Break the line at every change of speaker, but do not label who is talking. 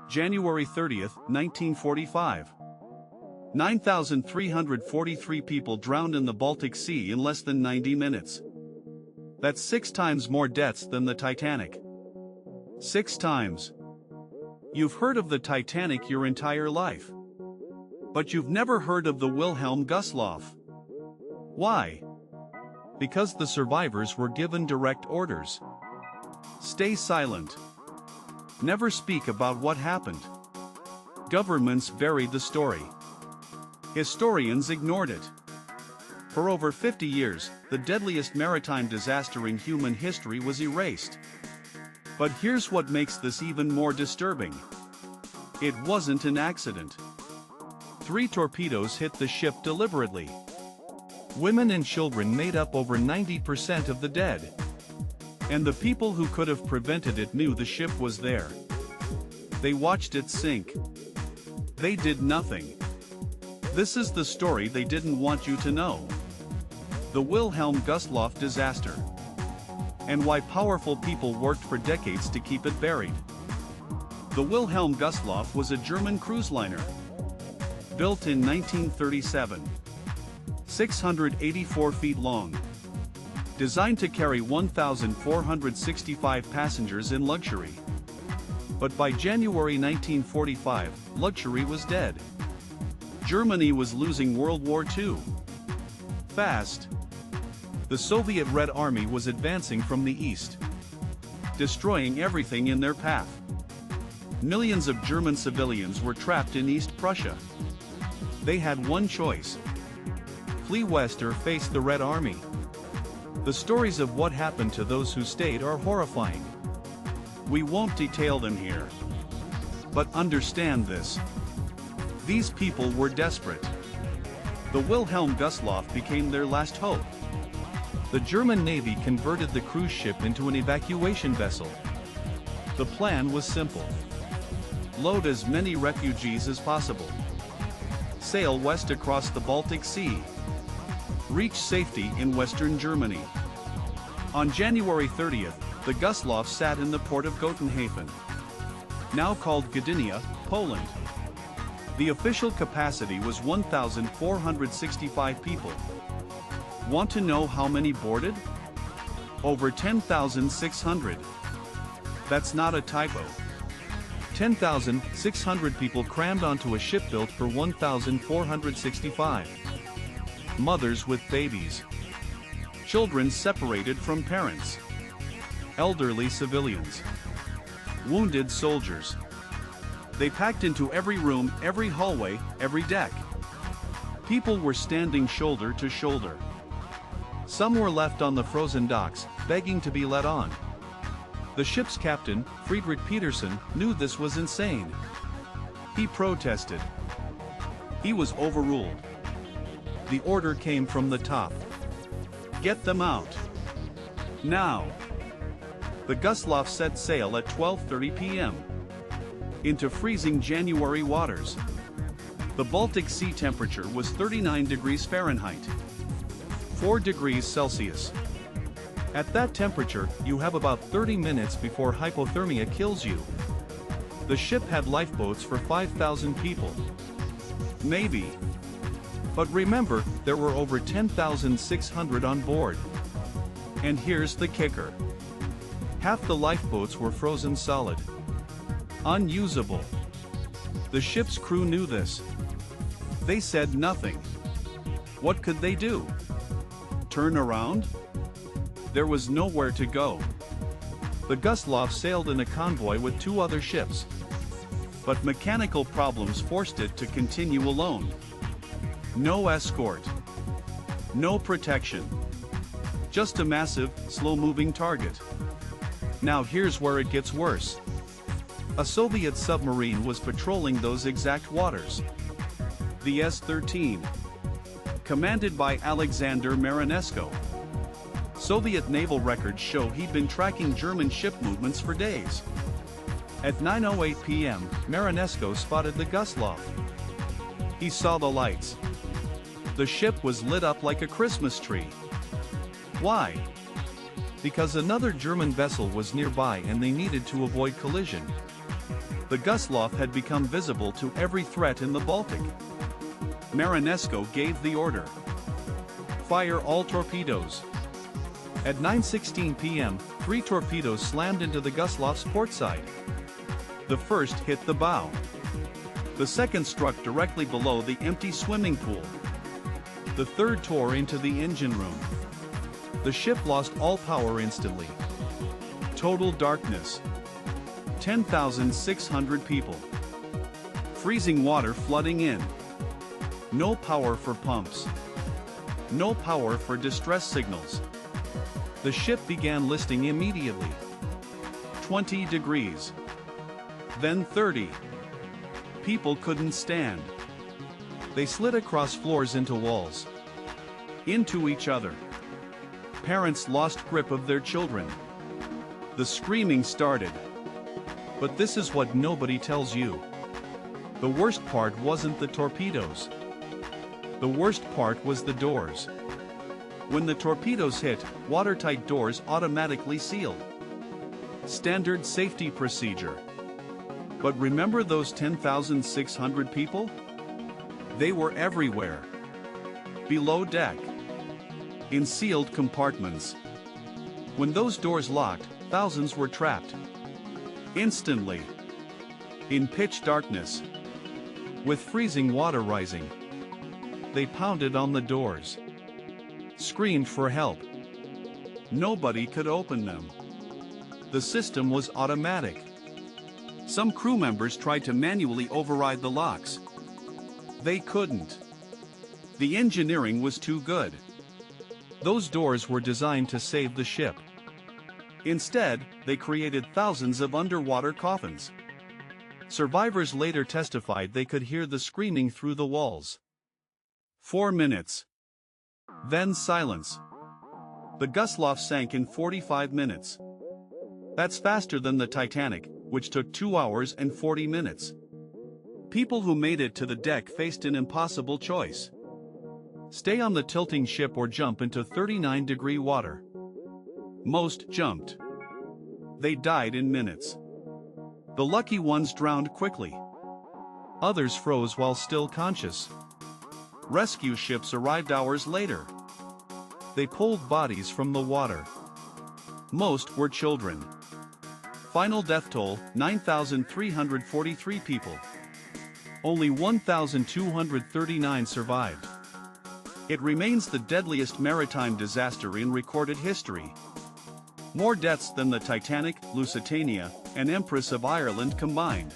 January 30, 1945. 9,343 people drowned in the Baltic Sea in less than 90 minutes. That's 6 times more deaths than the Titanic. 6 times. You've heard of the Titanic your entire life. But you've never heard of the Wilhelm Gustloff. Why? Because the survivors were given direct orders. Stay silent. Never speak about what happened. Governments buried the story. Historians ignored it. For over 50 years, the deadliest maritime disaster in human history was erased. But here's what makes this even more disturbing. It wasn't an accident. 3 torpedoes hit the ship deliberately. Women and children made up over 90% of the dead. And the people who could have prevented it knew the ship was there. They watched it sink. They did nothing. This is the story they didn't want you to know. The Wilhelm Gustloff disaster. And why powerful people worked for decades to keep it buried. The Wilhelm Gustloff was a German cruise liner. Built in 1937. 684 feet long. Designed to carry 1,465 passengers in luxury. But by January 1945, luxury was dead. Germany was losing World War II. Fast. The Soviet Red Army was advancing from the east, destroying everything in their path. Millions of German civilians were trapped in East Prussia. They had one choice: flee west or face the Red Army. The stories of what happened to those who stayed are horrifying. We won't detail them here. But understand this. These people were desperate. The Wilhelm Gustloff became their last hope. The German Navy converted the cruise ship into an evacuation vessel. The plan was simple. Load as many refugees as possible. Sail west across the Baltic Sea. Reach safety in western Germany. On January 30th, the Gustloff sat in the port of Gotenhafen, now called Gdynia, Poland. The official capacity was 1,465 people. Want to know how many boarded? Over 10,600. That's not a typo. 10,600 people crammed onto a ship built for 1,465. Mothers with babies. Children separated from parents. Elderly civilians. Wounded soldiers. They packed into every room, every hallway, every deck. People were standing shoulder to shoulder. Some were left on the frozen docks, begging to be let on. The ship's captain, Friedrich Petersen, knew this was insane. He protested. He was overruled. The order came from the top. Get them out. Now. The Gustloff set sail at 12:30 p.m. into freezing January waters. The Baltic Sea temperature was 39 degrees Fahrenheit. 4 degrees Celsius. At that temperature, you have about 30 minutes before hypothermia kills you. The ship had lifeboats for 5,000 people. Maybe. But remember, there were over 10,600 on board. And here's the kicker. Half the lifeboats were frozen solid. Unusable. The ship's crew knew this. They said nothing. What could they do? Turn around? There was nowhere to go. The Gustloff sailed in a convoy with 2 other ships. But mechanical problems forced it to continue alone. No escort. No protection. Just a massive, slow-moving target. Now here's where it gets worse. A Soviet submarine was patrolling those exact waters. The S-13. Commanded by Alexander Marinesko. Soviet naval records show he'd been tracking German ship movements for days. At 9:08 p.m., Marinesko spotted the Gustloff. He saw the lights. The ship was lit up like a Christmas tree. Why? Because another German vessel was nearby and they needed to avoid collision. The Gustloff had become visible to every threat in the Baltic. Marinesco gave the order. Fire all torpedoes. At 9:16 p.m., 3 torpedoes slammed into the Gustloff's port side. The first hit the bow. The second struck directly below the empty swimming pool. The third tore into the engine room. The ship lost all power instantly. Total darkness. 10,600 people. Freezing water flooding in. No power for pumps. No power for distress signals. The ship began listing immediately. 20 degrees. Then 30. People couldn't stand. They slid across floors into walls. Into each other. Parents lost grip of their children. The screaming started. But this is what nobody tells you. The worst part wasn't the torpedoes. The worst part was the doors. When the torpedoes hit, watertight doors automatically sealed. Standard safety procedure. But remember those 10,600 people? They were everywhere. Below deck. In sealed compartments. When those doors locked, thousands were trapped. Instantly. In pitch darkness. With freezing water rising. They pounded on the doors. Screamed for help. Nobody could open them. The system was automatic. Some crew members tried to manually override the locks. They couldn't. The engineering was too good. Those doors were designed to save the ship. Instead, they created thousands of underwater coffins. Survivors later testified they could hear the screaming through the walls. 4 minutes. Then silence. The Gustloff sank in 45 minutes. That's faster than the Titanic, which took 2 hours and 40 minutes. People who made it to the deck faced an impossible choice. Stay on the tilting ship or jump into 39-degree water. Most jumped. They died in minutes. The lucky ones drowned quickly. Others froze while still conscious. Rescue ships arrived hours later. They pulled bodies from the water. Most were children. Final death toll, 9,343 people. Only 1,239 survived. It remains the deadliest maritime disaster in recorded history. More deaths than the Titanic, Lusitania, and Empress of Ireland combined.